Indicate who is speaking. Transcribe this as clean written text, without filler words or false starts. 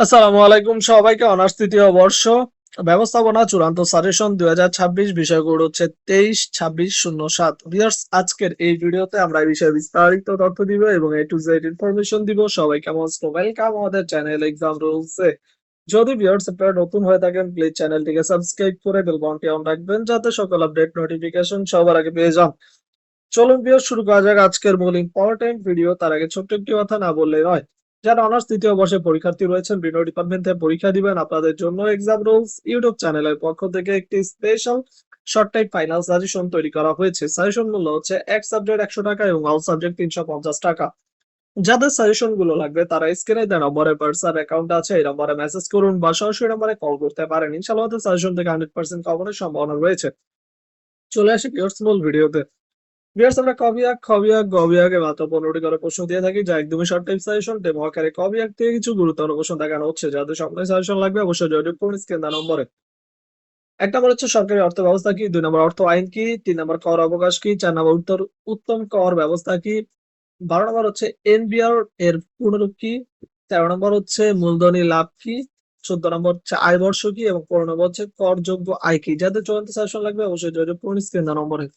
Speaker 1: আসসালামু আলাইকুম সবাইকে। অনার্স তৃতীয় বর্ষ ব্যবস্থাপনা চূড়ান্ত সাজেশন 2026 বিষয়গুলো হচ্ছে 23-26-07। ভিউয়ার্স, আজকের এই ভিডিওতে আমরা এই বিষয়ে বিস্তারিত তথ্য দিব এবং A to Z ইনফরমেশন দিব। সবাই কেমন আছো? ওয়েলকাম আমাদের চ্যানেল এক্সাম রুলসে। যদি ভিউয়ার্স আপনারা নতুন হয়ে থাকেন, প্লিজ চ্যানেলটিকে সাবস্ক্রাইব করে বেল বাটনটি অন রাখবেন যাতে সকল আপডেট নোটিফিকেশন সবার আগে পেয়ে যান। চলুন ভিউয়ার্স, শুরু করা যাক আজকের মূল ইম্পর্টেন্ট ভিডিও। তার আগে ছোট্ট একটি কথা না বললেই নয়। যারা অনার্স তৃতীয় বর্ষের পরীক্ষার্থী রয়েছেন, বিভিন্ন ডিপার্টমেন্ট থেকে পরীক্ষা দিবেন, আপনাদের জন্য এক্সাম রুলস ইউটিউব চ্যানেলের পক্ষ থেকে একটি special short type final suggestion তৈরি করা হয়েছে। সাজেশন মূল্য হচ্ছে এক সাবজেক্ট 100 টাকা এবং অল সাবজেক্ট 350 টাকা। যাদের সাজেশন গুলো লাগবে তারা স্ক্রিনে দেওয়া নম্বরে পার্সোনাল অ্যাকাউন্ট আছে, এই নম্বরে মেসেজ করুন বা সরাসরি নম্বরে কল করতে পারেন। ইনশাআল্লাহ সাজেশন থেকে 100% কভারের সম্ভাবনা রয়েছে। চলে আসি ভিউয়ার্স মূল ভিডিওতে। ভিউয়ার্স, আমরা ক বিভাগ, খ বিভাগ, গ বিভাগে মাত্র 15টি করে প্রশ্ন দিয়ে থাকি, যা একদমই শর্ট টাইপ সাজেশন। ডেমো আকারে ক বিভাগ থেকে কিছু গুরুত্বপূর্ণ প্রশ্ন দেখানো হচ্ছে। যাদের স্বপ্নের সাজেশন লাগবে অবশ্যই যোগাযোগ করুন স্ক্রিনে দেওয়া নম্বরে। 1 নম্বর হচ্ছে সরকারি অর্থ ব্যবস্থা কি, 2 নম্বর অর্থ আইন কি, 3 নম্বর কর অবকাশ কি, 4 নম্বর উত্তম কর ব্যবস্থা কি, 12 নম্বর হচ্ছে এনবিআর এর পূর্ণরূপ কি, 13 নম্বর হচ্ছে মূলধনী লাভ কি, 14 নম্বর হচ্ছে আয় বর্ষ কি এবং 15 নম্বর হচ্ছে করযোগ্য আয় কি। যাদের চূড়ান্ত সাজেশন লাগবে অবশ্যই যোগাযোগ করুন স্ক্রিনে দেওয়া নম্বরে।